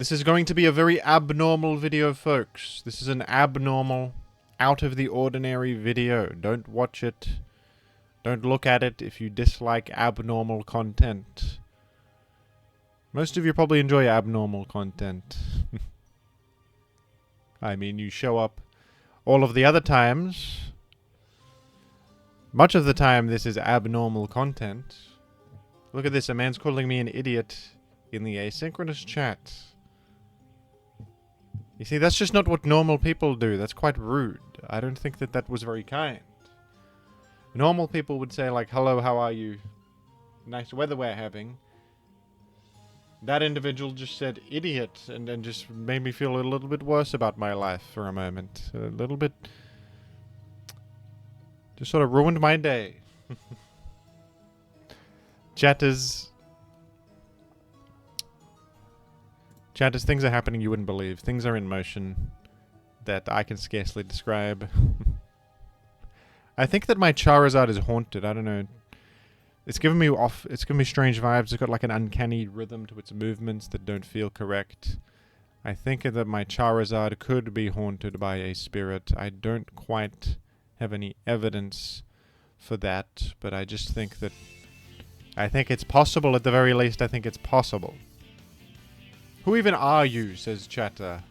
This is going to be a very abnormal video, folks. This is an abnormal, out of the ordinary video. Don't watch it. Don't look at it if you dislike abnormal content. Most of you probably enjoy abnormal content. I mean, you show up all of the other times. Much of the time, this is abnormal content. Look at this. A man's calling me an idiot in the asynchronous chat. You see, that's just not what normal people do. That's quite rude. I don't think that that was very kind. Normal people would say, like, hello, how are you? Nice weather we're having. That individual just said idiot and then just made me feel a little bit worse about my life for a moment. A little bit... just sort of ruined my day. Chatters, things are happening you wouldn't believe. Things are in motion that I can scarcely describe. I think that my Charizard is haunted. I don't know. It's giving me strange vibes. It's got like an uncanny rhythm to its movements that don't feel correct. I think that my Charizard could be haunted by a spirit. I don't quite have any evidence for that, but I just think that I think it's possible. At the very least, I think it's possible. Who even are you, says Chatter.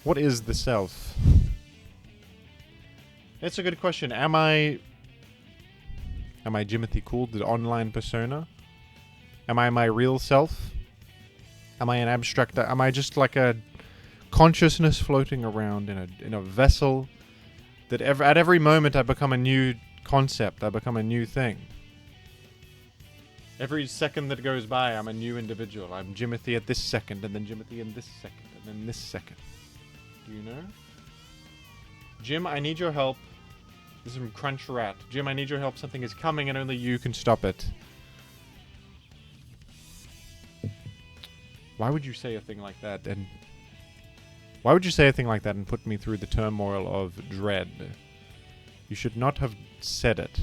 What is the self? That's a good question. Am I Jimothy Cool, the online persona? Am I my real self? Am I an abstract? Am I just like a consciousness floating around in a vessel that at every moment I become a new concept, I become a new thing. Every second that goes by, I'm a new individual. I'm Jimothy at this second, and then Jimothy in this second, and then this second. Do you know? Jim, I need your help. This is from Crunch Rat. Jim, I need your help. Something is coming, and only you can stop it. Why would you say a thing like that? And why would you say a thing like that and put me through the turmoil of dread? You should not have said it.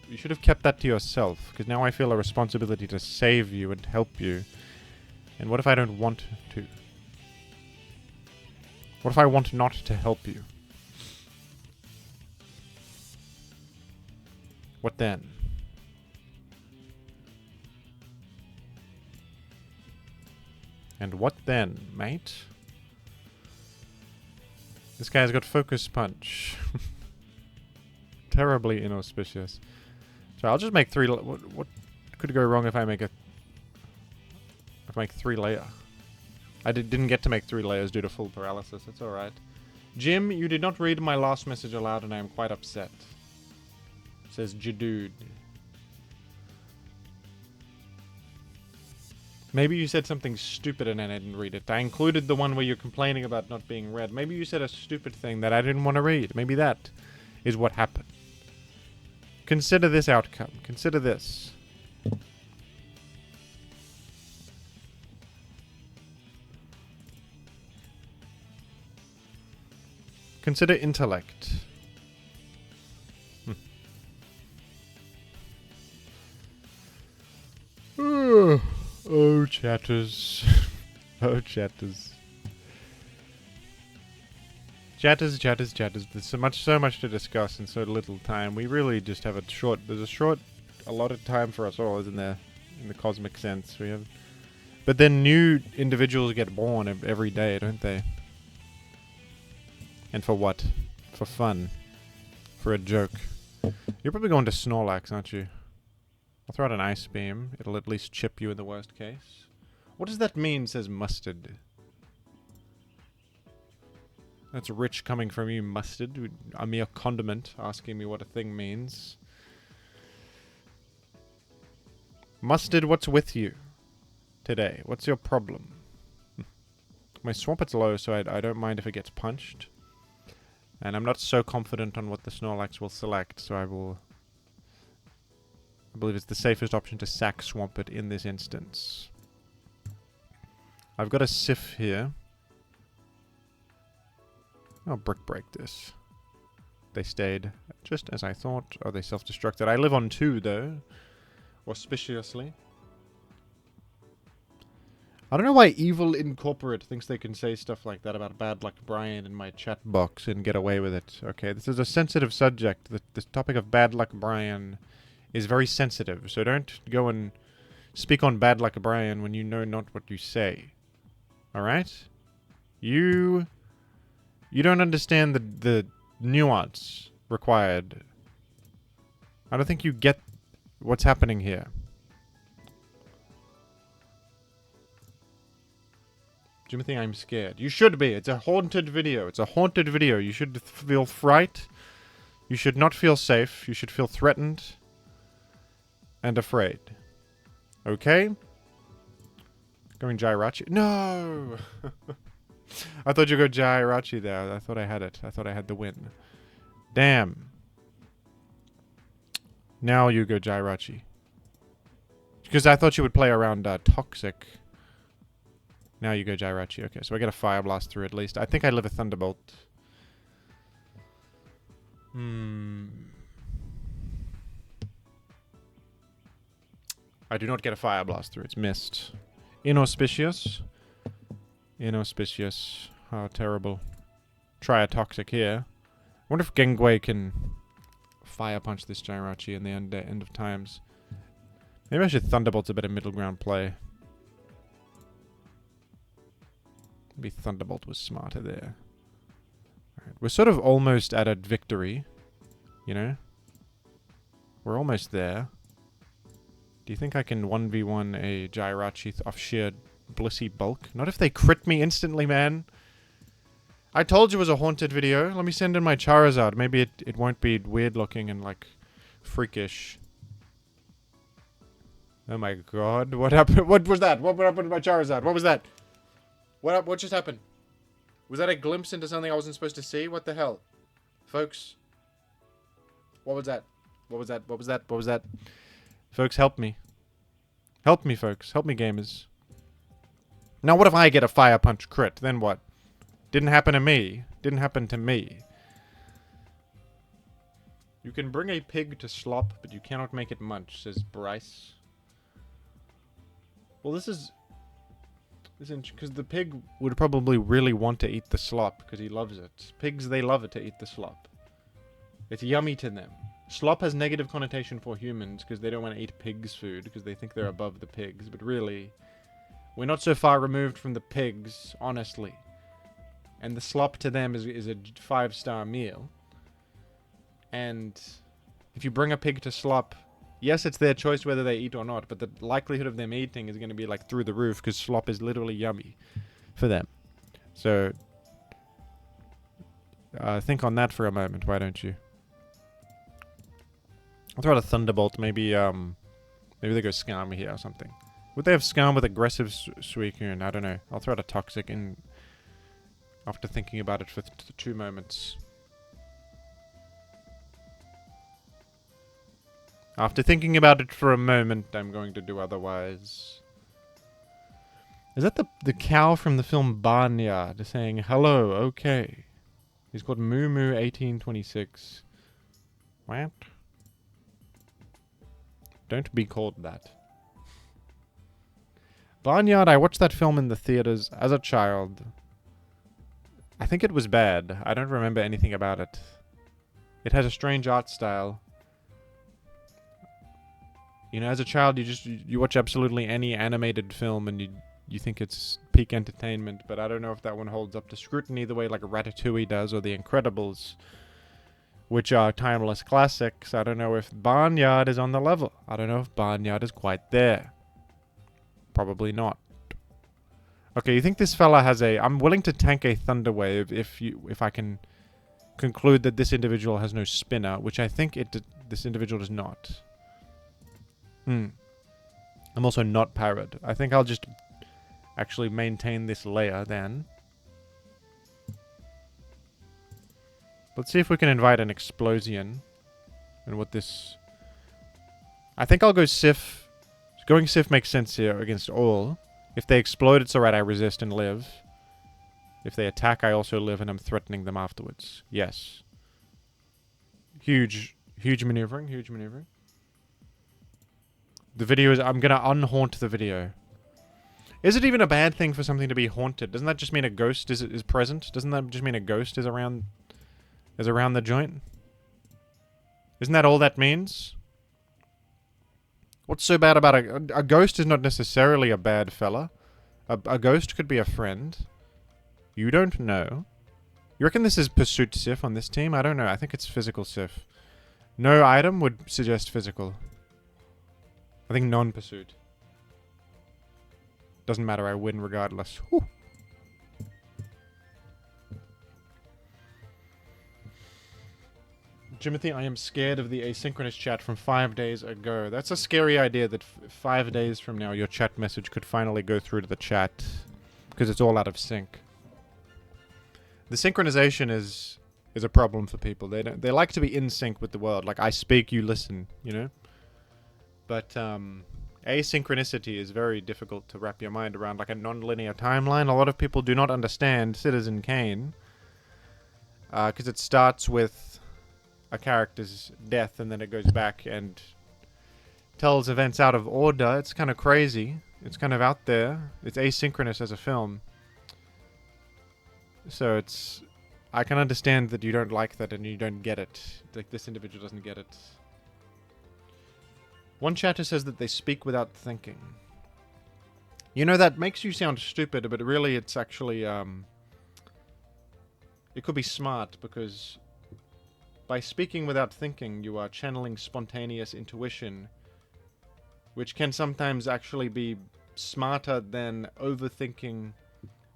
You should have kept that to yourself, because now I feel a responsibility to save you and help you. And what if I don't want to? What if I want not to help you? What then? And what then, mate? This guy's got Focus Punch. Terribly inauspicious. So I'll just make three... What could go wrong if I make a... If I make 3 layer? I didn't get to make 3 layers due to full paralysis. That's alright. Jim, you did not read my last message aloud and I am quite upset. Says Jadude. Maybe you said something stupid and I didn't read it. I included the one where you're complaining about not being read. Maybe you said a stupid thing that I didn't want to read. Maybe that is what happened. Consider this outcome. Consider this. Consider intellect. Oh, chatters. Oh, chatters. Chatters. There's so much to discuss in so little time. We really just have there's a lot of time for us all, isn't there? In the cosmic sense. But then new individuals get born every day, don't they? And for what? For fun. For a joke. You're probably going to Snorlax, aren't you? I'll throw out an Ice Beam. It'll at least chip you in the worst case. What does that mean, says Mustard? That's rich coming from you, Mustard. A mere condiment, asking me what a thing means. Mustard, what's with you today? What's your problem? My Swampet's low, so I don't mind if it gets punched. And I'm not so confident on what the Snorlax will select, so I believe it's the safest option to sack Swampert in this instance. I've got a Sif here. I'll Brick Break this. They stayed just as I thought. Oh, they self-destructed. I live on 2, though. Auspiciously. I don't know why Evil Incorporate thinks they can say stuff like that about Bad Luck Brian in my chat box and get away with it. Okay, this is a sensitive subject. The topic of Bad Luck Brian is very sensitive, so don't go and speak on Bad Luck Brian when you know not what you say. Alright? You don't understand the nuance required. I don't think you get what's happening here. Jimothy, I'm scared. You should be. It's a haunted video. It's a haunted video. You should feel fright. You should not feel safe. You should feel threatened and afraid. Okay? Going Jirachi. No! I thought you'd go Jirachi there. I thought I had it. I thought I had the win. Damn. Now you go Jirachi. Because I thought you would play around Toxic. Now you go Jirachi. Okay, so I get a Fire Blast through at least. I think I live a Thunderbolt. I do not get a Fire Blast through. It's missed. Inauspicious. Inauspicious. How terrible. Try a Toxic here. I wonder if Genghua can Fire Punch this Jirachi in the end of times. Maybe I should Thunderbolt's a better middle ground play. Maybe Thunderbolt was smarter there. Alright, we're sort of almost at a victory. You know? We're almost there. Do you think I can 1v1 a Jirachi off sheer blissy bulk? Not if they crit me instantly, man. I told you it was a haunted video. Let me send in my Charizard. Maybe it won't be weird looking and like freakish. Oh my god. What happened? What was that? What happened to my Charizard? What was that? What just happened? Was that a glimpse into something I wasn't supposed to see? What the hell? Folks. What was that? What was that? What was that? What was that? Folks, help me. Help me, folks. Help me, gamers. Now, what if I get a Fire Punch crit? Then what? Didn't happen to me. Didn't happen to me. You can bring a pig to slop, but you cannot make it munch, says Bryce. Well, this is... Because the pig would probably really want to eat the slop, because he loves it. Pigs, they love it to eat the slop. It's yummy to them. Slop has negative connotation for humans, because they don't want to eat pigs' food, because they think they're above the pigs. But really, we're not so far removed from the pigs, honestly. And the slop to them is a 5-star meal. And if you bring a pig to slop... Yes, it's their choice whether they eat or not, but the likelihood of them eating is going to be like through the roof because slop is literally yummy for them. So, think on that for a moment, why don't you? I'll throw out a Thunderbolt, maybe they go Skarmory here or something. Would they have Skarm with aggressive Suicune? I don't know. I'll throw out a Toxic in after thinking about it for 2 moments. After thinking about it for a moment, I'm going to do otherwise. Is that the cow from the film Barnyard saying, hello, okay. He's called Moo Moo 1826. What? Don't be called that. Barnyard, I watched that film in the theaters as a child. I think it was bad. I don't remember anything about it. It has a strange art style. You know, as a child, you watch absolutely any animated film and you think it's peak entertainment, but I don't know if that one holds up to scrutiny the way like Ratatouille does or The Incredibles, which are timeless classics. I don't know if Barnyard is on the level. I don't know if Barnyard is quite there. Probably not. Okay, you think this fella has a... I'm willing to tank a Thunder Wave if I can conclude that this individual has no spinner, which I think this individual does not. I'm also not Parrot. I think I'll just actually maintain this layer then. Let's see if we can invite an Explosion. And what this... I think I'll go Sif. Going Sif makes sense here against all. If they explode, it's alright, I resist and live. If they attack, I also live and I'm threatening them afterwards. Yes. Huge maneuvering, huge maneuvering. The video is... I'm gonna unhaunt the video. Is it even a bad thing for something to be haunted? Doesn't that just mean a ghost is present? Doesn't that just mean a ghost is around the joint? Isn't that all that means? What's so bad about a ghost is not necessarily a bad fella. A ghost could be a friend. You don't know. You reckon this is Pursuit Sif on this team? I don't know. I think it's Physical Sif. No item would suggest physical. I think non-pursuit. Doesn't matter, I win regardless. Whew. Jimothy, I am scared of the asynchronous chat from 5 days ago. That's a scary idea that 5 days from now your chat message could finally go through to the chat. Because it's all out of sync. The synchronization is a problem for people. They like to be in sync with the world. Like, I speak, you listen, you know? But, asynchronicity is very difficult to wrap your mind around, like a non-linear timeline. A lot of people do not understand Citizen Kane. Because it starts with a character's death and then it goes back and tells events out of order. It's kind of crazy. It's kind of out there. It's asynchronous as a film. So it's... I can understand that you don't like that and you don't get it. Like, this individual doesn't get it. One chatter says that they speak without thinking. You know, that makes you sound stupid, but really it's actually, it could be smart, because by speaking without thinking, you are channeling spontaneous intuition, which can sometimes actually be smarter than overthinking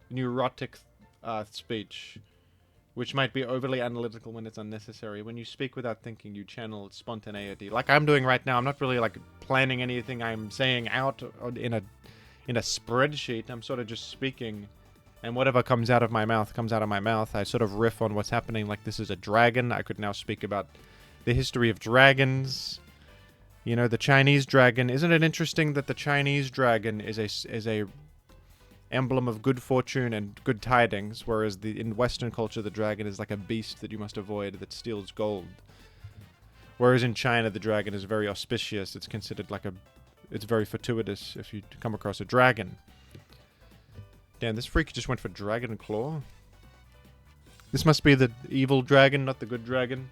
neurotic speech, which might be overly analytical when it's unnecessary. When you speak without thinking, you channel spontaneity. Like I'm doing right now. I'm not really like planning anything I'm saying out in a spreadsheet. I'm sort of just speaking, and whatever comes out of my mouth comes out of my mouth. I sort of riff on what's happening. Like, this is a dragon. I could now speak about the history of dragons. You know, the Chinese dragon. Isn't it interesting that the Chinese dragon is a emblem of good fortune and good tidings, whereas in Western culture the dragon is like a beast that you must avoid that steals gold. Whereas in China the dragon is very auspicious. It's considered like it's very fortuitous if you come across a dragon. Damn, this freak just went for Dragon Claw. This must be the evil dragon, not the good dragon.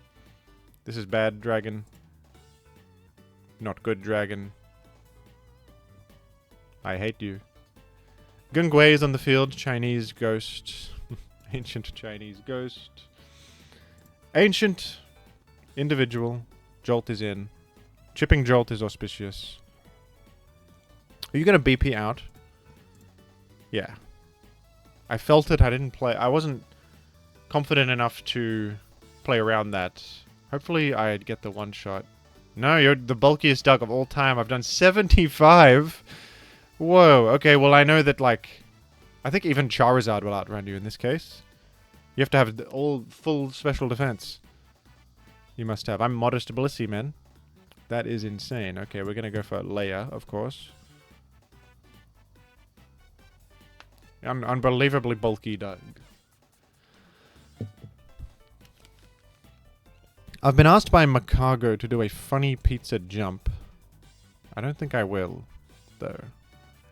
This is bad dragon. Not good dragon. I hate you. Gungwei is on the field. Chinese ghost. Ancient Chinese ghost. Ancient individual. Jolt is in. Chipping Jolt is auspicious. Are you going to BP out? Yeah. I felt it. I didn't play. I wasn't confident enough to play around that. Hopefully I'd get the one shot. No, you're the bulkiest duck of all time. I've done 75. Whoa, okay, well I know that, like, I think even Charizard will outrun you in this case. You have to have all full special defense. You must have. I'm Modest Blissey, man. That is insane. Okay, we're gonna go for Leia, of course. Unbelievably bulky dog. I've been asked by Macago to do a funny pizza jump. I don't think I will, though.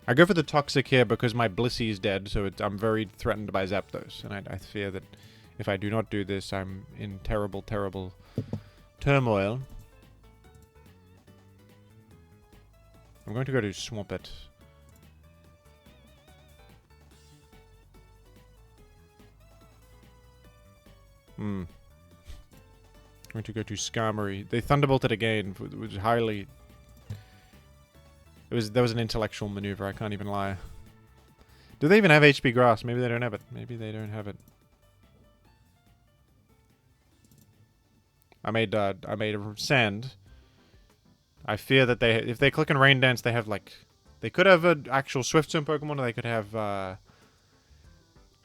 I go for the toxic here because my Blissey is dead, so I'm very threatened by Zapdos, and I fear that if I do not do this, I'm in terrible, terrible turmoil. I'm going to go to Swampert. I'm going to go to Skarmory. They Thunderbolted again. It was highly... There was an intellectual maneuver, I can't even lie. Do they even have HP Grass? Maybe they don't have it. Maybe they don't have it. I made Sand. I fear that if they click on Rain Dance, they have like... They could have an actual Swift Swim Pokemon, or they could have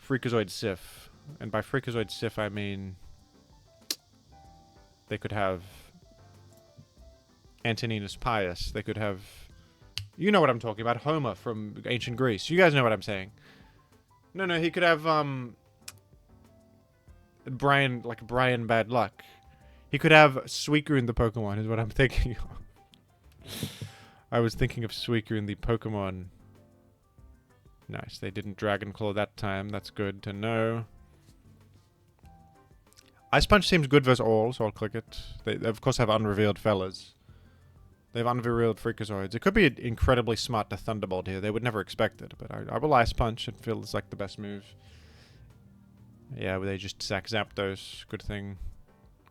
Freakazoid Sif. And by Freakazoid Sif, I mean... They could have Antoninus Pius. They could have... You know what I'm talking about. Homer from ancient Greece. You guys know what I'm saying. No, he could have, Brian Bad Luck. He could have Suicune in the Pokemon, is what I'm thinking of. I was thinking of Suicune in the Pokemon. Nice, they didn't Dragon Claw that time. That's good to know. Ice Punch seems good versus all, so I'll click it. They of course have unrevealed fellas. They have unrevealed Freakazoids. It could be incredibly smart to Thunderbolt here. They would never expect it, but I will Ice Punch. It feels like the best move. Yeah, they just Zack Zapdos. Good thing.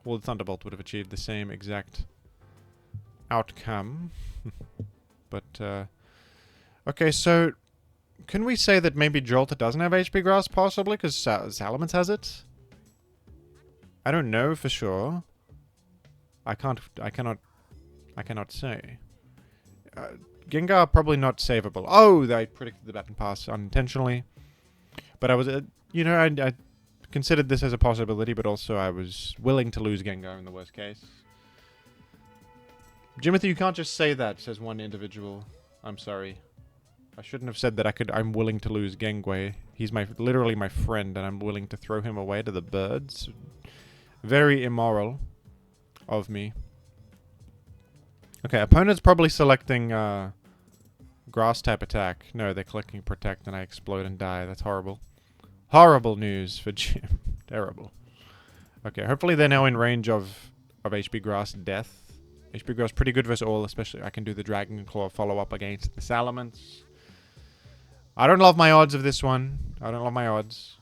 Well, the Thunderbolt would have achieved the same exact outcome. But, okay, so can we say that maybe Jolta doesn't have HP Grass, possibly? Because Salamence has it? I don't know for sure. I cannot say. Gengar probably not savable. Oh, they predicted the button pass unintentionally. But I was, you know, I considered this as a possibility, but also I was willing to lose Gengar in the worst case. Jimothy, you can't just say that, says one individual. I'm sorry. I shouldn't have said that I'm willing to lose Gengar. He's literally my friend, and I'm willing to throw him away to the birds. Very immoral of me. Okay, opponent's probably selecting grass type attack. No, they're clicking protect and I explode and die. That's horrible. Horrible news for Jim. Terrible. Okay, hopefully they're now in range of HP Grass death. HP Grass pretty good versus all, especially I can do the Dragon Claw follow-up against the Salamence. I don't love my odds of this one. I don't love my odds.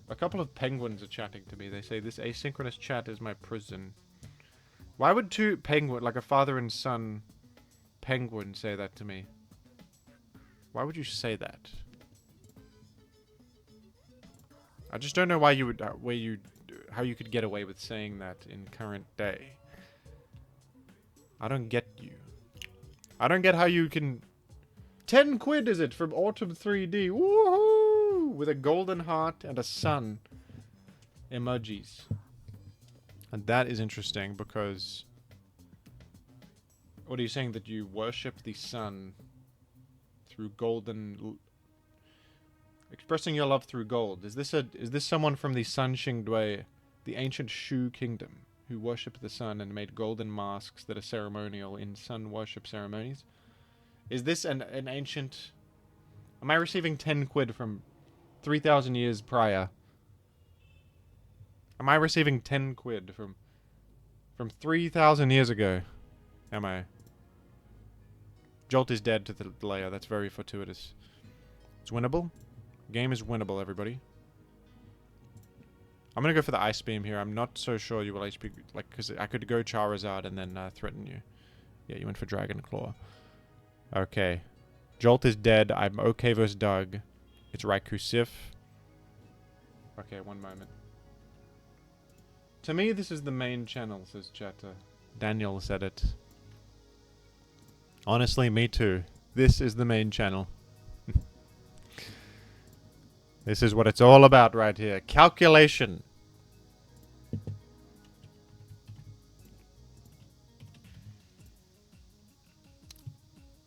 A couple of penguins are chatting to me. They say, this asynchronous chat is my prison. Why would two penguin, like a father and son penguin, say that to me? Why would you say that? I just don't know why you would, how you could get away with saying that in current day. I don't get you. I don't get how you can... 10 quid is it from Autumn 3D? Woohoo! With a golden heart and a sun emojis. And that is interesting because... What are you saying? That you worship the sun through golden... Expressing your love through gold. Is this someone from the Sun Xingdui, the ancient Shu kingdom, who worshipped the sun and made golden masks that are ceremonial in sun worship ceremonies? Is this an ancient... Am I receiving 10 quid from 3,000 years prior? Am I receiving 10 quid from 3,000 years ago? Am I? Jolt is dead to the layer. That's very fortuitous. It's winnable. Game is winnable, everybody. I'm gonna go for the Ice Beam here. I'm not so sure you will HP... Like, because I could go Charizard and then threaten you. Yeah, you went for Dragon Claw. Okay. Jolt is dead. I'm okay versus Doug. It's Raikou Sif. Okay, one moment. To me, this is the main channel, says Chatter. Daniel said it. Honestly, me too. This is the main channel. This is what it's all about right here. Calculation.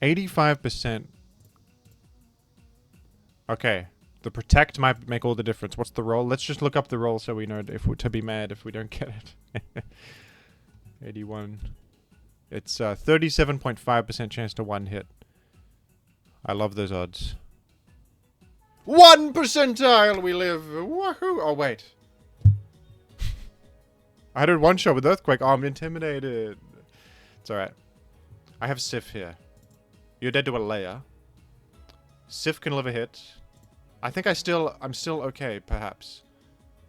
$85%. Okay. The protect might make all the difference. What's the roll? Let's just look up the roll so we know if we're to be mad if we don't get it. 81. It's 37.5% chance to one hit. I love those odds. 1 percentile we live. Woohoo! Oh, wait. I did one shot with Earthquake. Oh, I'm intimidated. It's alright. I have Sif here. You're dead to a layer. Sif can live a hit. I think I'm still okay, perhaps.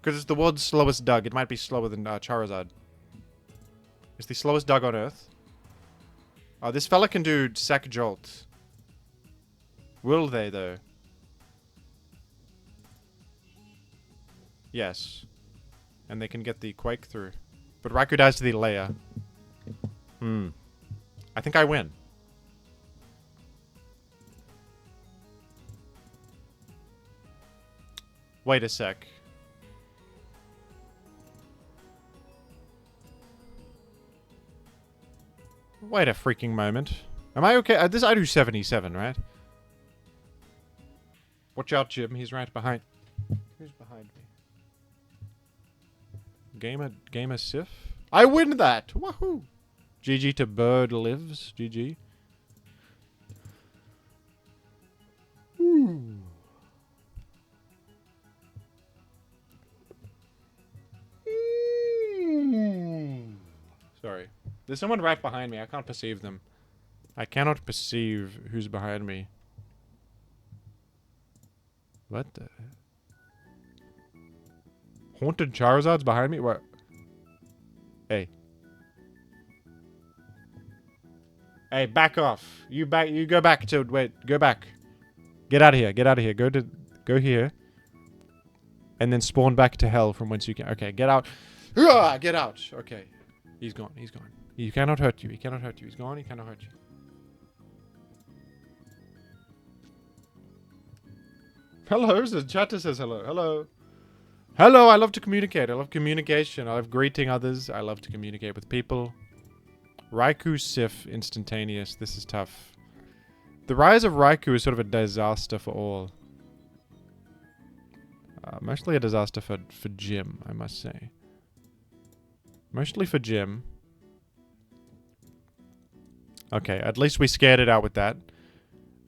Because it's the world's slowest Doug. It might be slower than Charizard. It's the slowest Doug on Earth. Oh, this fella can do Sack Jolt. Will they, though? Yes. And they can get the Quake through. But Raikou dies to the layer. I think I win. Wait a sec. Wait a freaking moment. Am I okay? I do 77, right? Watch out, Jim. He's right behind. Who's behind me? Gamer Sif. I win that! Woohoo! GG to Bird Lives. GG. Ooh. Sorry. There's someone right behind me. I can't perceive them. I cannot perceive who's behind me. What the... Haunted Charizard's behind me? What? Hey. Hey, back off. You go back to... Wait, go back. Get out of here. Get out of here. Go here. And then spawn back to hell from whence you can... Okay, get out. Get out. Okay. He's gone. He's gone. He cannot hurt you. He cannot hurt you. He's gone. He cannot hurt you. Hello. The chat says hello. Hello. Hello. I love to communicate. I love communication. I love greeting others. I love to communicate with people. Raikou Sif instantaneous. This is tough. The rise of Raikou is sort of a disaster for all. Mostly a disaster for Jim, I must say. Mostly for Jim. Okay, at least we scared it out with that.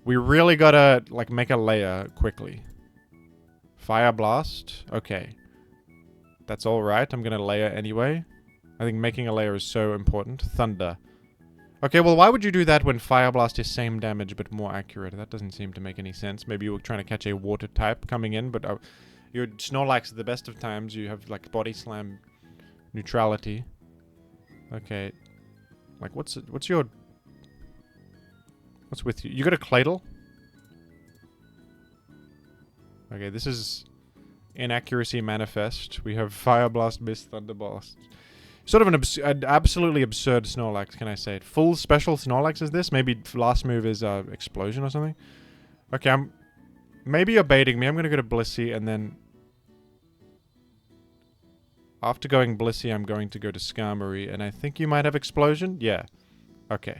We really gotta, like, make a layer quickly. Fire Blast. Okay. That's alright. I'm gonna layer anyway. I think making a layer is so important. Thunder. Okay, well, why would you do that when Fire Blast is same damage but more accurate? That doesn't seem to make any sense. Maybe you were trying to catch a water type coming in, but your Snorlax at the best of times, you have, like, Body Slam neutrality. Okay. Like, what's your... What's with you? You got a Claydol? Okay, this is inaccuracy manifest. We have Fire Blast, Mist, Thunder Blast. Sort of an absolutely absurd Snorlax, can I say it? Full special Snorlax is this? Maybe last move is Explosion or something? Okay, maybe you're baiting me. I'm going to go to Blissey and then... After going Blissey, I'm going to go to Skarmory, and I think you might have Explosion? Yeah. Okay.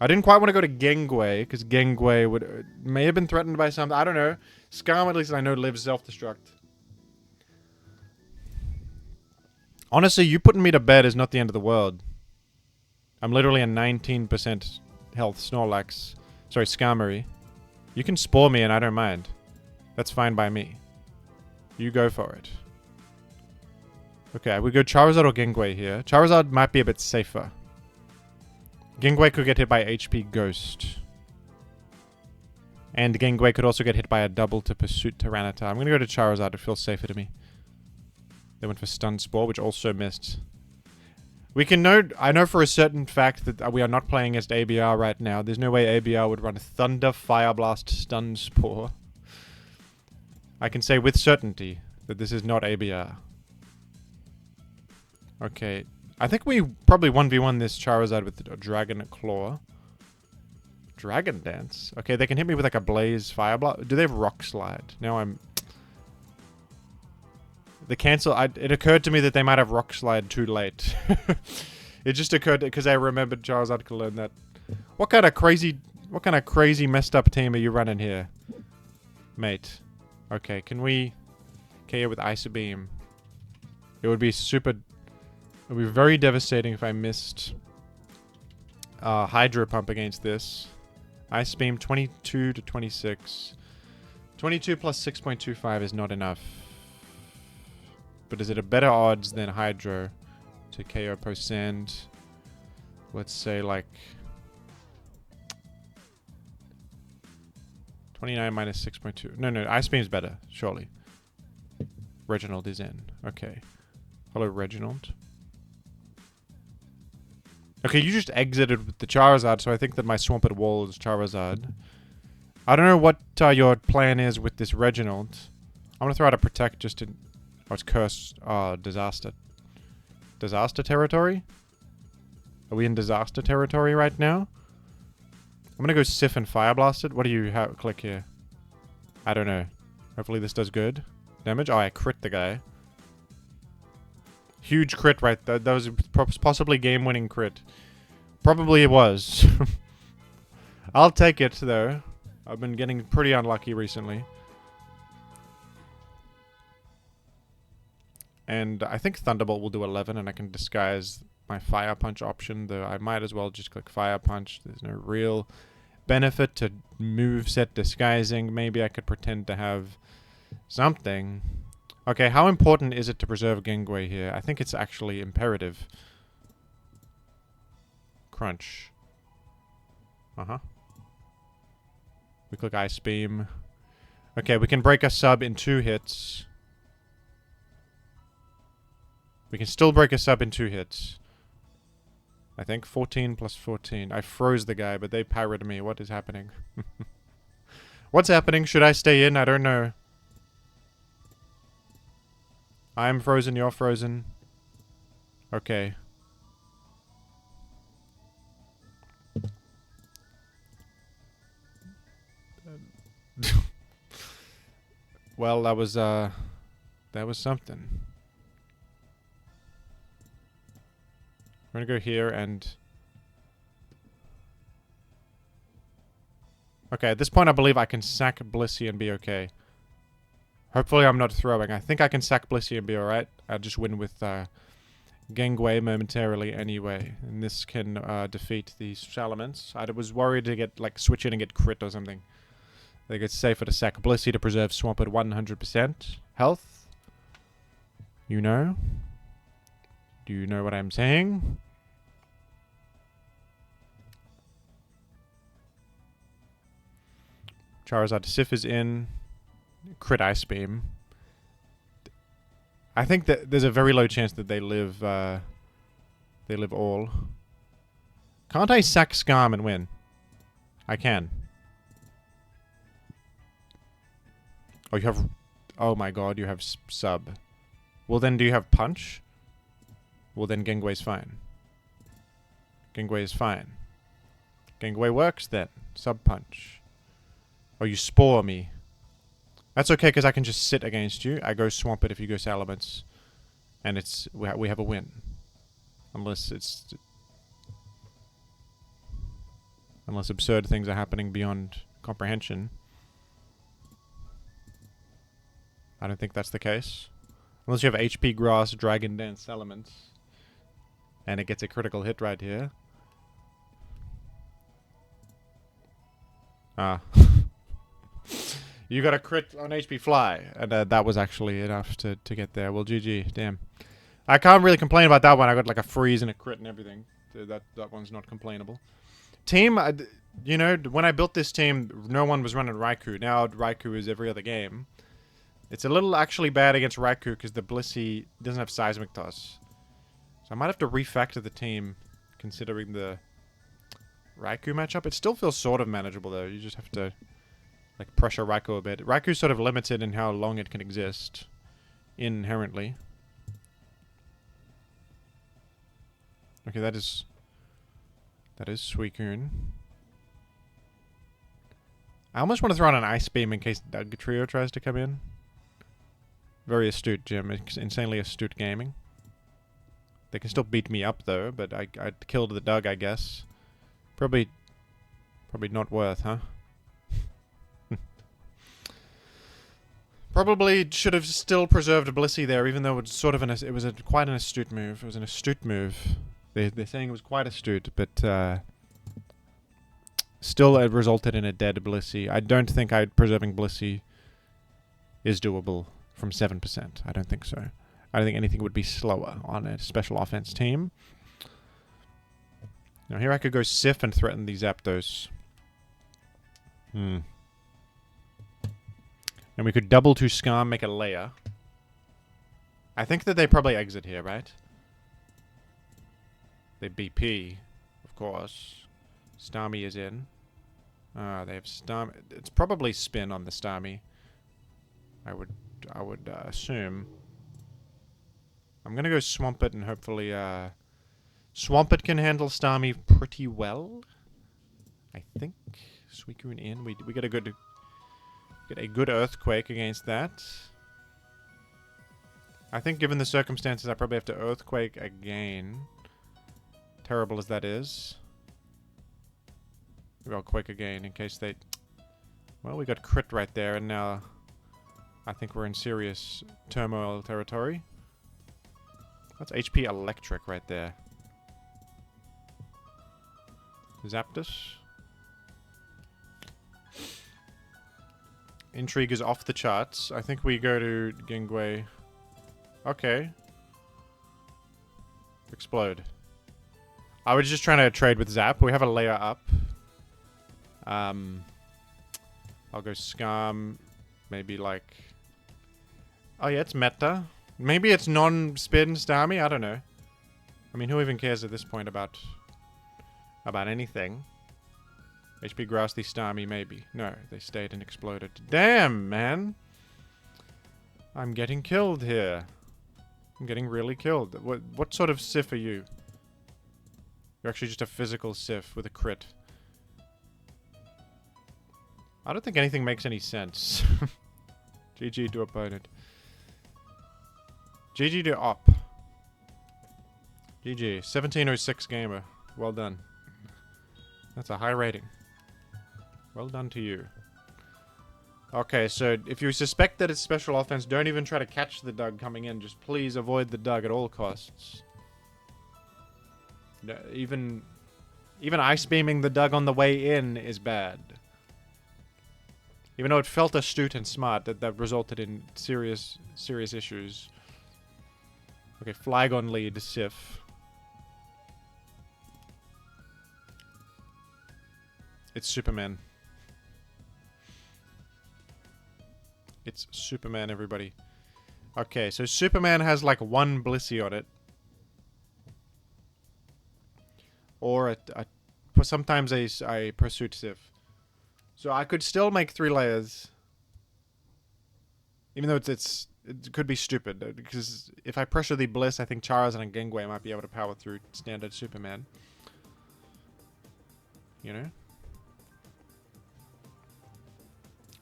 I didn't quite want to go to Gengue, because Gengue may have been threatened by something. I don't know. Skarm, at least I know, lives self-destruct. Honestly, you putting me to bed is not the end of the world. I'm literally a 19% health Snorlax. Sorry, Skarmory. You can spore me and I don't mind. That's fine by me. You go for it. Okay, we go Charizard or Gengue here. Charizard might be a bit safer. Gengue could get hit by HP Ghost. And Gengue could also get hit by a double to Pursuit Tyranitar. I'm going to go to Charizard. It feels safer to me. They went for Stun Spore, which also missed. We can note... I know for a certain fact that we are not playing against ABR right now. There's no way ABR would run Thunder, Fire Blast, Stun Spore. I can say with certainty that this is not ABR. Okay. I think we probably 1v1 this Charizard with a Dragon Claw. Dragon Dance? Okay, they can hit me with like a Blaze Fire Blast. Do they have Rock Slide? Now I'm... The cancel... it occurred to me that they might have Rock Slide too late. It just occurred because I remembered Charizard could learn that. What kind of crazy messed up team are you running here? Mate. Okay, can we... KO with Ice Beam? It would be super... It would be very devastating if I missed Hydro Pump against this. Ice Beam 22 to 26. 22 plus 6.25 is not enough. But is it a better odds than Hydro to KO post Sand? Let's say like 29 minus 6.2. No, Ice Beam's better, surely. Reginald is in. Okay. Hello, Reginald. Okay, you just exited with the Charizard, so I think that my Swampert Wall is Charizard. I don't know what your plan is with this Reginald. I'm gonna throw out a Protect just to... Oh, it's Curse. Disaster. Disaster territory? Are we in disaster territory right now? I'm gonna go Sif and Fire Blast it. What do you click here? I don't know. Hopefully this does good damage. Oh, I crit the guy. Huge crit right there. That was possibly game-winning crit. Probably it was. I'll take it, though. I've been getting pretty unlucky recently. And I think Thunderbolt will do 11, and I can disguise my Fire Punch option, though I might as well just click Fire Punch. There's no real benefit to moveset disguising. Maybe I could pretend to have something. Okay, how important is it to preserve Gengue here? I think it's actually imperative. Crunch. Uh-huh. We click Ice Beam. Okay, we can break a sub in 2 hits. We can still break a sub in 2 hits. I think 14 plus 14. I froze the guy, but they pirated me. What is happening? What's happening? Should I stay in? I don't know. I'm frozen, you're frozen. Okay. Well, that was something. We're gonna go here and... Okay, at this point I believe I can sack Blissey and be okay. Hopefully I'm not throwing. I think I can sack Blissey and be alright. I'll just win with Gengue momentarily anyway. And this can defeat the Salamence. I was worried to get, like, switch in and get crit or something. I think it's safer to sack Blissey to preserve Swamp at 100% health. You know? Do you know what I'm saying? Charizard Sif is in. Crit Ice Beam. I think that there's a very low chance that they live all. Can't I sack Skarm and win? I can. Oh, you have... Oh my god, you have sub. Well then, do you have punch? Well then, Gengue's fine. Gengue is fine. Gengue works then. Sub punch. Oh, you spore me. That's okay, because I can just sit against you. I go swamp it if you go Salamence. And it's... We have a win. Unless it's... Unless absurd things are happening beyond comprehension. I don't think that's the case. Unless you have HP Grass, Dragon Dance, Salamence. And it gets a critical hit right here. Ah. You got a crit on HP Fly. And that was actually enough to get there. Well, GG. Damn. I can't really complain about that one. I got like a freeze and a crit and everything. So that one's not complainable. Team, you know, when I built this team, no one was running Raikou. Now Raikou is every other game. It's a little actually bad against Raikou because the Blissey doesn't have Seismic Toss. So I might have to refactor the team considering the Raikou matchup. It still feels sort of manageable though. You just have to like pressure Raikou a bit. Raikou's sort of limited in how long it can exist inherently. Okay, that is Suicune. I almost want to throw on an Ice Beam in case Dugtrio tries to come in. Very astute, Jim. Insanely astute gaming. They can still beat me up, though, but I killed the Doug, I guess. Probably not worth, huh? Probably should have still preserved a Blissey there, even though it's sort of it was quite an astute move. It was an astute move. They're saying it was quite astute, but still it resulted in a dead Blissey. I don't think preserving Blissey is doable from 7%. I don't think so. I don't think anything would be slower on a special offense team. Now here I could go Sif and threaten these Zapdos. And we could double to Skarm, make a layer. I think that they probably exit here, right? They BP, of course. Starmie is in. They have Starmie. It's probably spin on the Starmie. I would assume. I'm gonna go Swampert and hopefully Swampert can handle Starmie pretty well. I think. Suicune in. We get a good Earthquake against that. I think given the circumstances I probably have to Earthquake again. Terrible as that is. Maybe I'll Quake again in case they... Well, we got crit right there and now I think we're in serious turmoil territory. That's HP Electric right there. Zapdos. Intrigue is off the charts. I think we go to Gingway. Okay. Explode. I was just trying to trade with Zap. We have a layer up. I'll go Skarm. Maybe like... Oh yeah, it's meta. Maybe it's non-spin Starmie. I don't know. I mean, who even cares at this point about anything? HP Grassy Starmie, maybe. No, they stayed and exploded. Damn, man! I'm getting killed here. I'm getting really killed. What sort of Sif are you? You're actually just a physical Sif with a crit. I don't think anything makes any sense. GG to opponent. GG to op. GG. 1706 gamer. Well done. That's a high rating. Well done to you. Okay, so if you suspect that it's special offense, don't even try to catch the Doug coming in. Just please avoid the Doug at all costs. No, even ice beaming the Doug on the way in is bad. Even though it felt astute and smart, that resulted in serious issues. Okay, Flygon lead, Sif. It's Superman. It's Superman, everybody. Okay, so Superman has like one Blissey on it. Or sometimes a Pursuit Sif. So I could still make 3 layers. Even though it could be stupid. Because if I pressure the Bliss, I think Charizard and Gengar might be able to power through standard Superman. You know?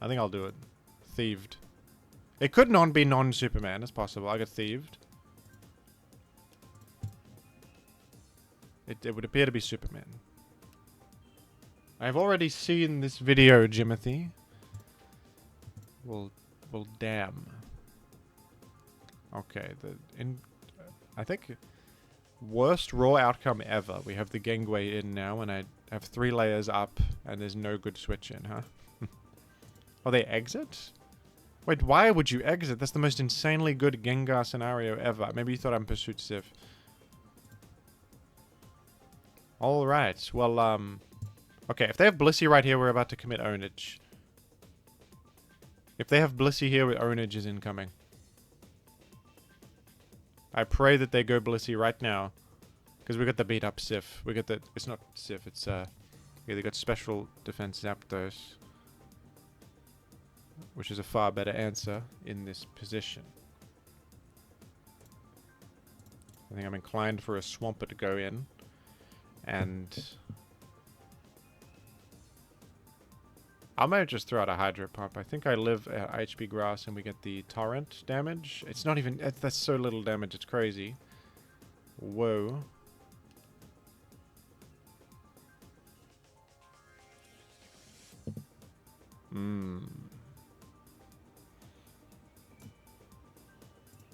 I think I'll do it. Thieved. It could not be non-Superman. It's possible. I got thieved. It would appear to be Superman. I've already seen this video, Jimothy. Well, damn. Okay, I think worst raw outcome ever. We have the Gengar in now, and I have 3 layers up, and there's no good switch in, huh? Oh, they exit? Wait, why would you exit? That's the most insanely good Gengar scenario ever. Maybe you thought I'm Pursuit Sif. Alright, well, okay, if they have Blissey right here, we're about to commit ownage. If they have Blissey here, ownage is incoming. I pray that they go Blissey right now. Because we got the beat up Sif. We got the... It's not Sif, it's, yeah, they got special defense Zapdos. Which is a far better answer in this position. I think I'm inclined for a Swampert to go in. And... I might just throw out a Hydro Pump. I think I live at HP Grass and we get the Torrent damage. It's not even... That's so little damage, it's crazy. Whoa.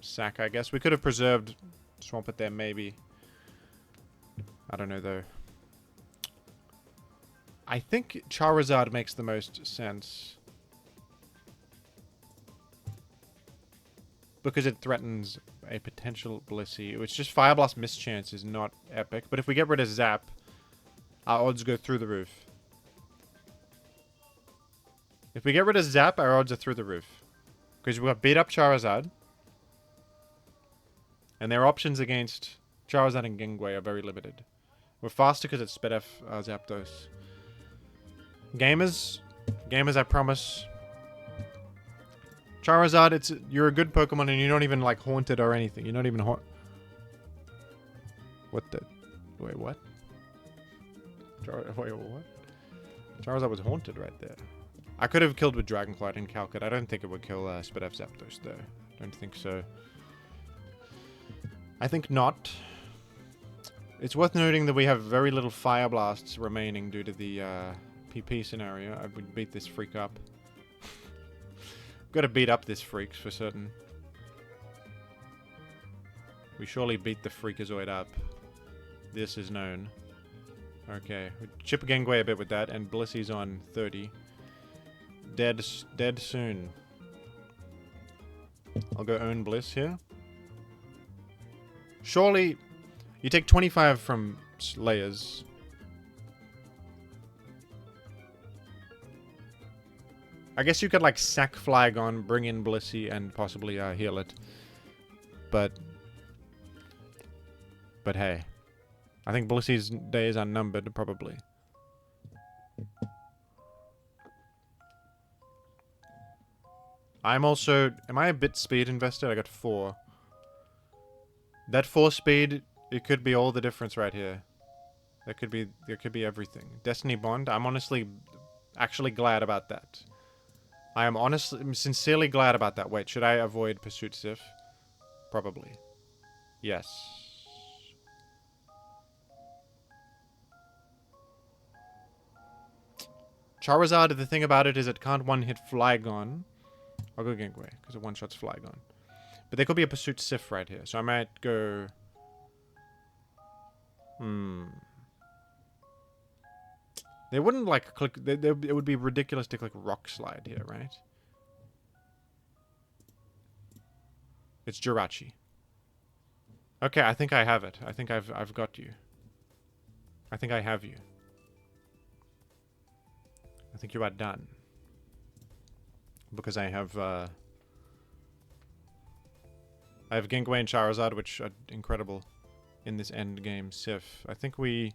Sack, I guess. We could have preserved Swampert there, maybe. I don't know, though. I think Charizard makes the most sense. Because it threatens a potential Blissey. Which just Fire Blast Mischance is not epic. But if we get rid of Zap, our odds go through the roof. If we get rid of Zap, our odds are through the roof. Because we've got beat up Charizard. And their options against Charizard and Gengar are very limited. We're faster because it's sped F Zapdos. Gamers, I promise. Charizard, you're a good Pokemon and you're not even like haunted or anything. You're not even What the? Wait, what? Wait, what? Charizard was haunted right there. I could have killed with Dragonflight and Calcut. I don't think it would kill Sped F Zapdos though. Don't think so. I think not. It's worth noting that we have very little Fire Blasts remaining due to the PP scenario. I would beat this freak up. Got to beat up this freak for certain. We surely beat the Freakazoid up. This is known. Okay. We chip Genghua a bit with that, and Blissy's on 30. Dead soon. I'll go own Bliss here. Surely, you take 25 from layers. I guess you could like sack Flygon, bring in Blissey, and possibly heal it. But hey, I think Blissey's days are numbered probably. I'm also, am I a bit speed invested? I got 4. That 4 speed, it could be all the difference right here. There could be everything. Destiny Bond, I'm honestly actually glad about that. I'm sincerely glad about that. Wait, should I avoid Pursuit Sif? Probably. Yes. Charizard, the thing about it is it can't one-hit Flygon. I'll go Genghua, because it one-shots Flygon. But there could be a Pursuit Sif right here, so I might go... They wouldn't, like, click... it would be ridiculous to click Rock Slide here, right? It's Jirachi. Okay, I think I have it. I think I've got you. I think I have you. I think you are done. Because I have Genghua and Charizard, which are incredible in this end game Sif. I think we...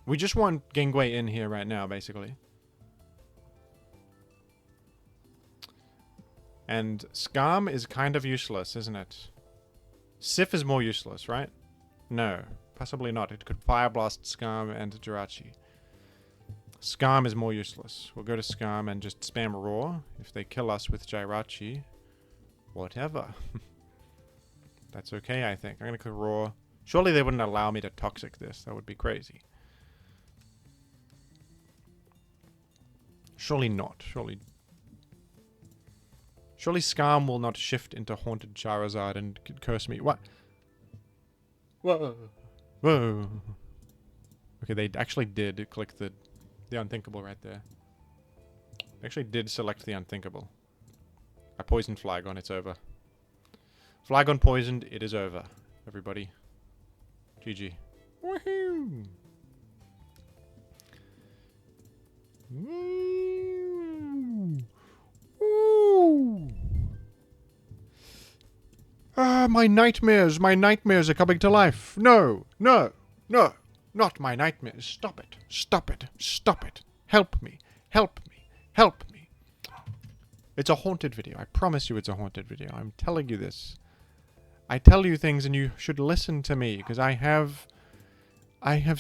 we just want Genghua in here right now, basically. And Skarm is kind of useless, isn't it? Sif is more useless, right? No, possibly not. It could Fire Blast Skarm and Jirachi. Skarm is more useless. We'll go to Skarm and just spam Roar. If they kill us with Jirachi, whatever. That's okay, I think. I'm gonna click Roar. Surely they wouldn't allow me to Toxic this. That would be crazy. Surely not. Surely Skarm will not shift into Haunted Charizard and curse me. What? Whoa. Whoa. Okay, they actually did click the unthinkable right there. They actually did select the unthinkable. I poisoned Flygon, it's over. Flygon poisoned, it is over. Everybody. GG. Woohoo! Ooh. Ah, my nightmares are coming to life. No, no, no, not my nightmares. Stop it, stop it, stop it. Help me, help me, help me. It's a haunted video. I promise you it's a haunted video. I'm telling you this. I tell you things and you should listen to me, because I have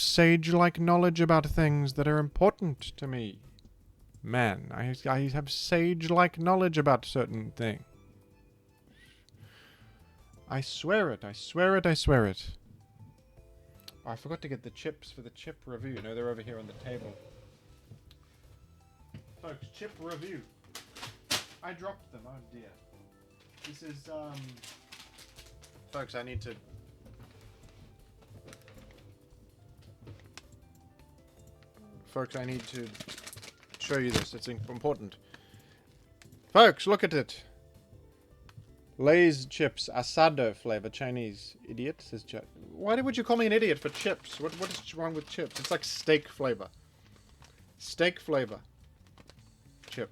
sage-like knowledge about things that are important to me. Man, I have sage-like knowledge about certain things. I swear it, I swear it, I swear it. Oh, I forgot to get the chips for the chip review. No, they're over here on the table. Folks, chip review. I dropped them, oh dear. This is, Folks, I need to... Folks, I need to show you this. It's important. Folks, look at it. Lay's chips, asado flavor, Chinese. Idiot, says Chat. Why would you call me an idiot for chips? What is wrong with chips? It's like steak flavor. Steak flavor. Chip.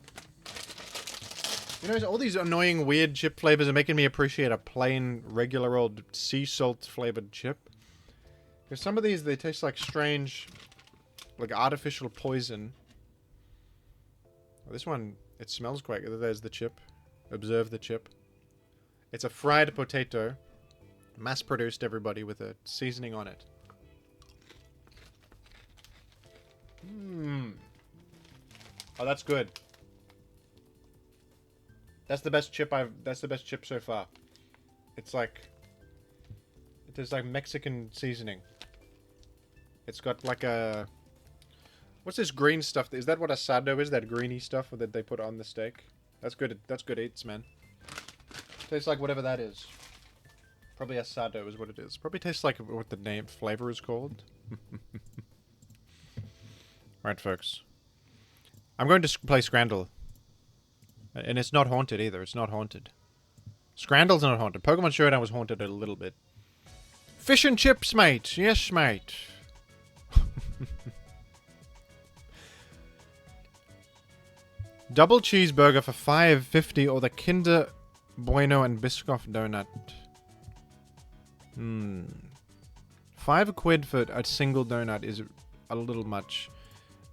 You know, all these annoying, weird chip flavors are making me appreciate a plain, regular old sea salt flavored chip. Because some of these, they taste like strange, like artificial poison. This one, it smells quite good. There's the chip. Observe the chip. It's a fried potato, mass-produced, everybody, with a seasoning on it. Mmm. Oh, that's good. That's the best chip that's the best chip so far. It's like... It is like Mexican seasoning. It's got like a... What's this green stuff? Is that what asado is? That greeny stuff that they put on the steak? That's good. That's good eats, man. Tastes like whatever that is. Probably asado is what it is. Probably tastes like what the name flavor is called. Right, folks. I'm going to play Scrandle. And it's not haunted either. It's not haunted. Scrandle's not haunted. Pokemon Showdown was haunted a little bit. Fish and chips, mate. Yes, mate. Double cheeseburger for $5.50 or the Kinder Bueno and Biscoff donut. 5 quid for a single donut is a little much.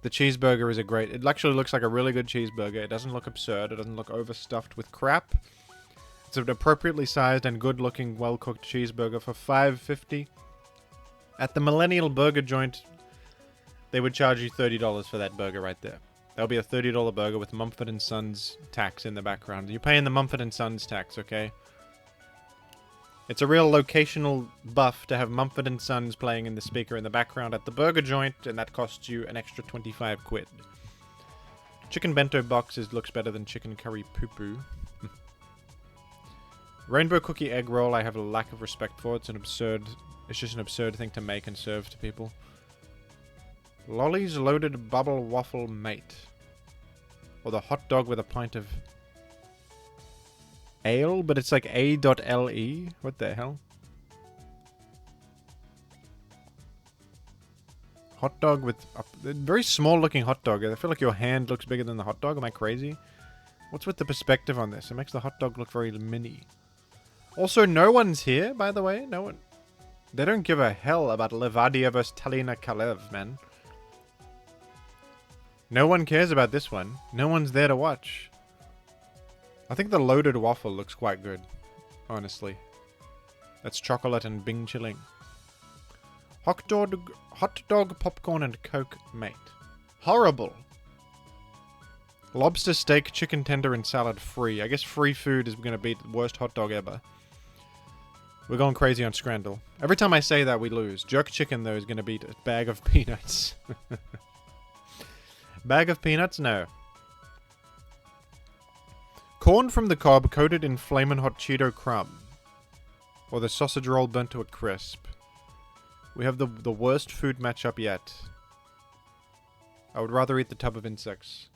The cheeseburger is a great... It actually looks like a really good cheeseburger. It doesn't look absurd. It doesn't look overstuffed with crap. It's an appropriately sized and good-looking, well-cooked cheeseburger for $5.50. At the Millennial Burger Joint, they would charge you $30 for that burger right there. That'll be a $30 burger with Mumford & Sons tax in the background. You're paying the Mumford & Sons tax, okay? It's a real locational buff to have Mumford & Sons playing in the speaker in the background at the burger joint, and that costs you an extra 25 quid. Chicken bento boxes looks better than chicken curry poo-poo. Rainbow cookie egg roll I have a lack of respect for. It's just an absurd thing to make and serve to people. Lolly's loaded bubble waffle mate. Or the hot dog with a pint of ale, but it's like A.LE. What the hell? Hot dog with a very small looking hot dog. I feel like your hand looks bigger than the hot dog. Am I crazy? What's with the perspective on this? It makes the hot dog look very mini. Also, no one's here, by the way. No one. They don't give a hell about Levadia vs. Talina Kalev, man. No one cares about this one. No one's there to watch. I think the loaded waffle looks quite good, honestly. That's chocolate and Bing chilling. Hot dog, popcorn, and Coke, mate. Horrible. Lobster steak, chicken tender, and salad free. I guess free food is going to beat the worst hot dog ever. We're going crazy on Scrandle. Every time I say that, we lose. Jerk chicken, though, is going to beat a bag of peanuts. Bag of peanuts? No. Corn from the cob coated in flamin' hot Cheeto crumb. Or the sausage roll burnt to a crisp. We have the worst food matchup yet. I would rather eat the tub of insects.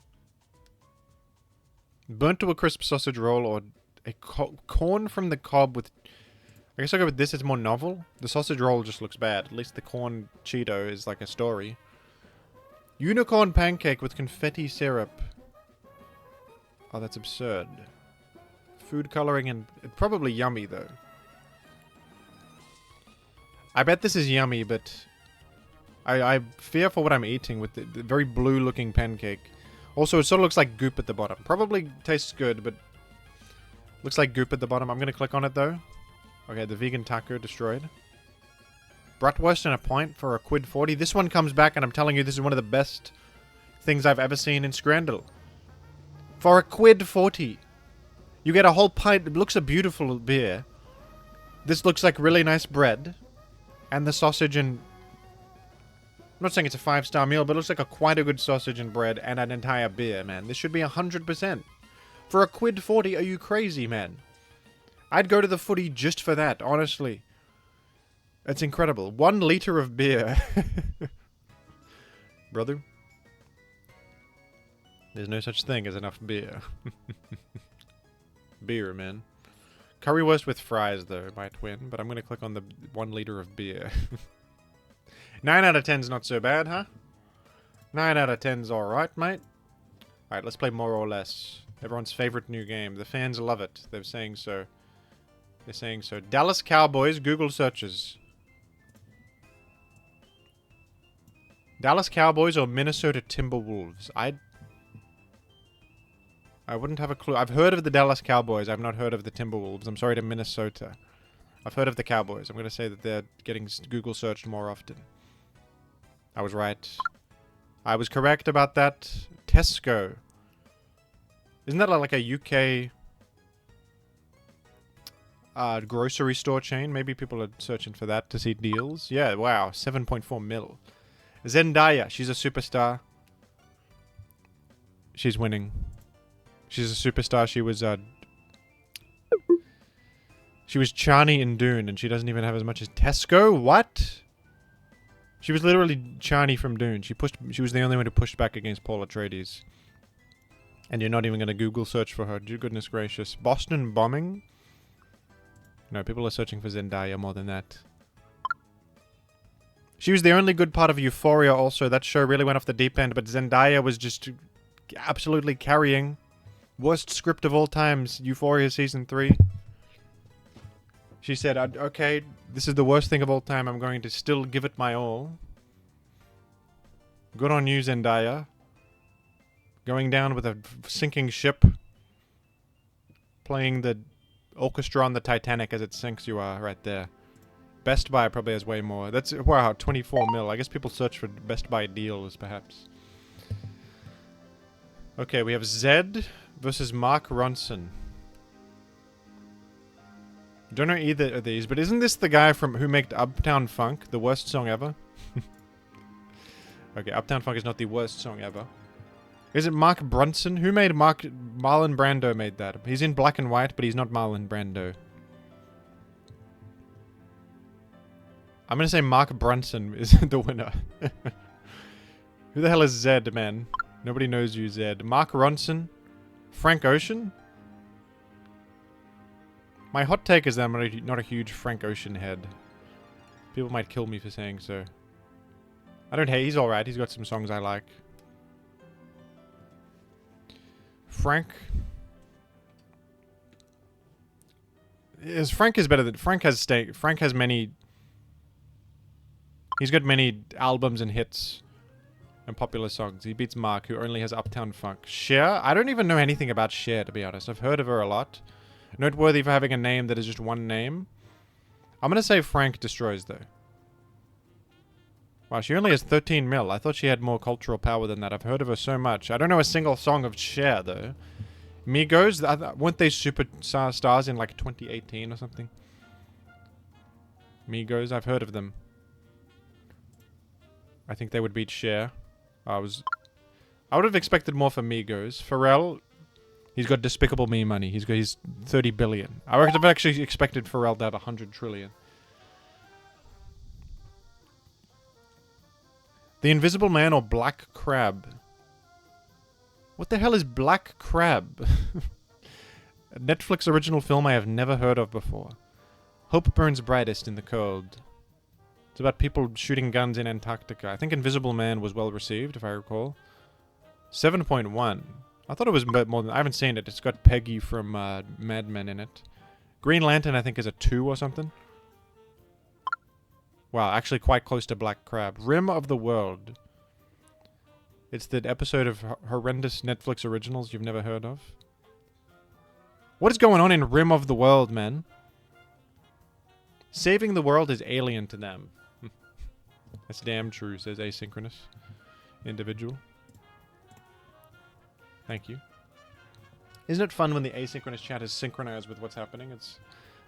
Burnt to a crisp sausage roll or a corn from the cob with... I guess I'll go with this, it's more novel. The sausage roll just looks bad. At least the corn Cheeto is like a story. Unicorn pancake with confetti syrup. Oh, that's absurd. Food coloring and... probably yummy, though. I bet this is yummy, but... I fear for what I'm eating with the very blue-looking pancake. Also, it sort of looks like goop at the bottom. Probably tastes good, but... looks like goop at the bottom. I'm gonna click on it, though. Okay, the vegan taco destroyed. Bratwurst and a pint for a quid 40. This one comes back, and I'm telling you, this is one of the best things I've ever seen in Scrandle. For a quid 40. You get a whole pint. It looks a beautiful beer. This looks like really nice bread. And the sausage and... I'm not saying it's a 5-star meal, but it looks like quite a good sausage and bread and an entire beer, man. This should be 100%. For a quid 40, are you crazy, man? I'd go to the footy just for that, honestly. It's incredible. 1 liter of beer. Brother. There's no such thing as enough beer. Beer, man. Currywurst with fries, though, might win, but I'm going to click on the 1 liter of beer. 9 out of 10's not so bad, huh? 9 out of 10's alright, mate. Alright, let's play more or less. Everyone's favorite new game. The fans love it. They're saying so. They're saying so. Dallas Cowboys, Google searches. Dallas Cowboys or Minnesota Timberwolves? I wouldn't have a clue. I've heard of the Dallas Cowboys. I've not heard of the Timberwolves. I'm sorry to Minnesota. I've heard of the Cowboys. I'm going to say that they're getting Google searched more often. I was right. I was correct about that. Tesco. Isn't that like a UK grocery store chain? Maybe people are searching for that to see deals. Yeah, wow. 7.4 mil. Zendaya. She's a superstar. She's winning. She's a superstar. She was Chani in Dune, and she doesn't even have as much as Tesco. What? She was literally Chani from Dune. She was the only one who pushed back against Paul Atreides. And you're not even going to Google search for her. Goodness gracious. Boston bombing? No, people are searching for Zendaya more than that. She was the only good part of Euphoria also. That show really went off the deep end, but Zendaya was just absolutely carrying. Worst script of all times, Euphoria Season 3. She said, okay, this is the worst thing of all time. I'm going to still give it my all. Good on you, Zendaya. Going down with a sinking ship. Playing the orchestra on the Titanic as it sinks, you are right there. Best Buy probably has way more. That's, wow, 24 mil. I guess people search for Best Buy deals, perhaps. Okay, we have Zed versus Mark Ronson. Don't know either of these, but isn't this the guy who made Uptown Funk, the worst song ever? Okay, Uptown Funk is not the worst song ever. Is it Mark Brunson? Who made Marlon Brando made that. He's in black and white, but he's not Marlon Brando. I'm gonna say Mark Brunson is the winner. Who the hell is Zed, man? Nobody knows you, Zed. Mark Ronson? Frank Ocean? My hot take is that I'm not a huge Frank Ocean head. People might kill me for saying so. I don't hate. He's alright. He's got some songs I like. Frank. Frank is better than... Frank has many... He's got many albums and hits. And popular songs. He beats Mark, who only has Uptown Funk. Cher? I don't even know anything about Cher, to be honest. I've heard of her a lot. Noteworthy for having a name that is just one name. I'm gonna say Frank destroys, though. Wow, she only has 13 mil. I thought she had more cultural power than that. I've heard of her so much. I don't know a single song of Cher, though. Migos? Weren't they super stars in, like, 2018 or something? Migos? I've heard of them. I think they would beat Cher. I would have expected more from Migos. Pharrell... He's got Despicable Me money. He's 30 billion. I reckon I've actually expected Pharrell to have 100 trillion. The Invisible Man or Black Crab? What the hell is Black Crab? A Netflix original film I have never heard of before. Hope burns brightest in the cold. It's about people shooting guns in Antarctica. I think Invisible Man was well received, if I recall. 7.1. I thought it was a bit more than... I haven't seen it. It's got Peggy from Mad Men in it. Green Lantern, I think, is a 2 or something. Wow, actually quite close to Black Crab. Rim of the World. It's the episode of horrendous Netflix originals you've never heard of. What is going on in Rim of the World, man? Saving the world is alien to them. That's damn true, says Asynchronous individual. Thank you. Isn't it fun when the asynchronous chat is synchronized with what's happening?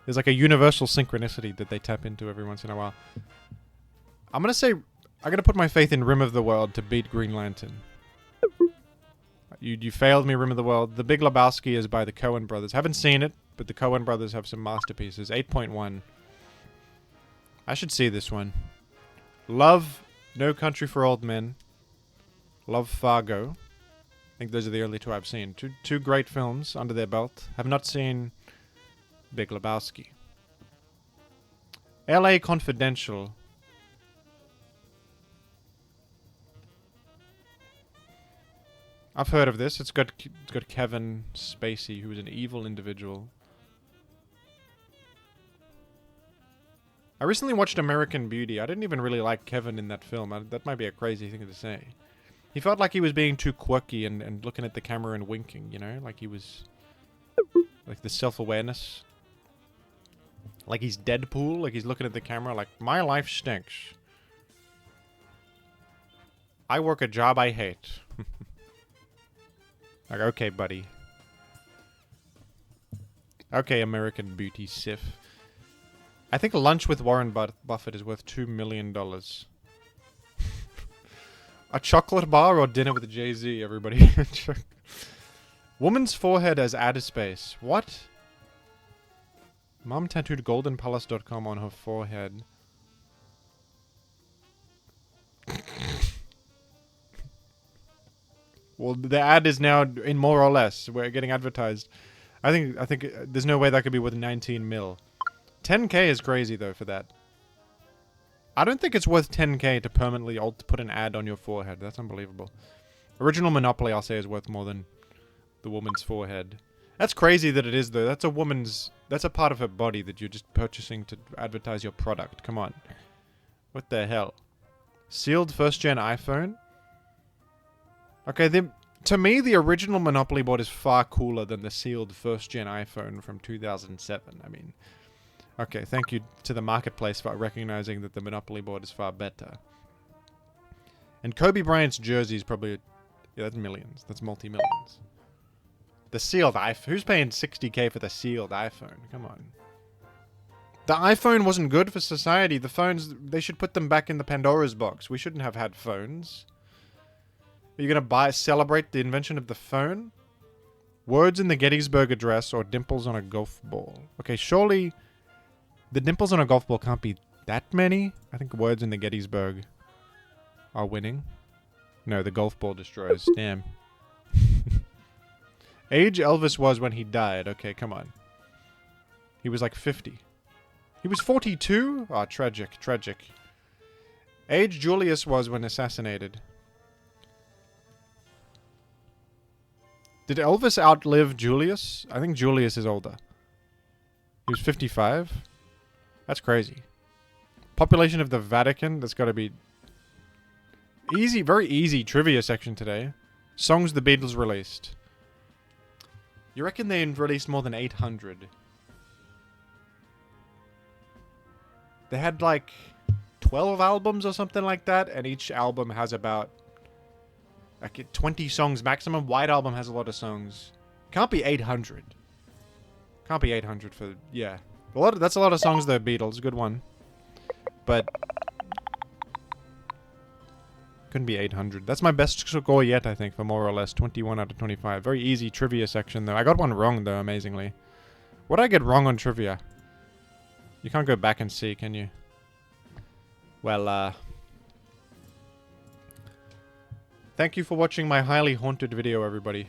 There's like a universal synchronicity that they tap into every once in a while. I'm gonna put my faith in Rim of the World to beat Green Lantern. You failed me, Rim of the World. The Big Lebowski is by the Coen brothers. Haven't seen it, but the Coen brothers have some masterpieces. 8.1. I should see this one. Love No Country for Old Men. Love Fargo. I think those are the only two I've seen. Two great films under their belt. Have not seen Big Lebowski. LA Confidential. I've heard of this. It's got Kevin Spacey, who is an evil individual. I recently watched American Beauty. I didn't even really like Kevin in that film. That might be a crazy thing to say. He felt like he was being too quirky and looking at the camera and winking, you know? Like he was... Like the self-awareness. Like he's Deadpool. Like he's looking at the camera like, my life stinks. I work a job I hate. Like, okay, buddy. Okay, American Beauty Sif. I think lunch with Warren Buffett is worth $2 million. A chocolate bar or dinner with Jay-Z, everybody? Woman's forehead as ad space. What? Mom tattooed goldenpalace.com on her forehead. Well, the ad is now in more or less. We're getting advertised. I think there's no way that could be worth 19 mil. 10k is crazy though for that. I don't think it's worth 10k to permanently put an ad on your forehead. That's unbelievable. Original Monopoly, I'll say, is worth more than the woman's forehead. That's crazy that it is though. That's a woman's. That's a part of her body that you're just purchasing to advertise your product. Come on. What the hell? Sealed first-gen iPhone? Okay, to me, the original Monopoly board is far cooler than the sealed first-gen iPhone from 2007. I mean, okay, thank you to the marketplace for recognizing that the Monopoly board is far better. And Kobe Bryant's jersey is probably... Yeah, that's millions. That's multi-millions. The sealed iPhone... Who's paying 60k for the sealed iPhone? Come on. The iPhone wasn't good for society. The phones... They should put them back in the Pandora's box. We shouldn't have had phones. Are you gonna celebrate the invention of the phone? Words in the Gettysburg Address or dimples on a golf ball? Okay, surely the dimples on a golf ball can't be that many. I think words in the Gettysburg are winning. No, the golf ball destroys. Damn. Age Elvis was when he died. Okay, come on. He was like 50. He was 42? Oh, tragic, tragic. Age Julius was when assassinated. Did Elvis outlive Julius? I think Julius is older. He was 55? That's crazy. Population of the Vatican? That's got to be... Easy, very easy trivia section today. Songs the Beatles released. You reckon they released more than 800? They had like 12 albums or something like that, and each album has about... like 20 songs maximum. White Album has a lot of songs. Can't be 800. Can't be 800 for... Yeah. That's a lot of songs though, Beatles. Good one. But... couldn't be 800. That's my best score yet, I think, for more or less. 21 out of 25. Very easy trivia section though. I got one wrong though, amazingly. What did I get wrong on trivia? You can't go back and see, can you? Well, thank you for watching my highly haunted video, everybody.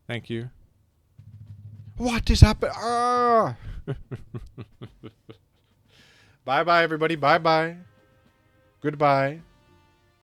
Thank you. What is happening? Ah! Bye-bye, everybody. Bye-bye. Goodbye.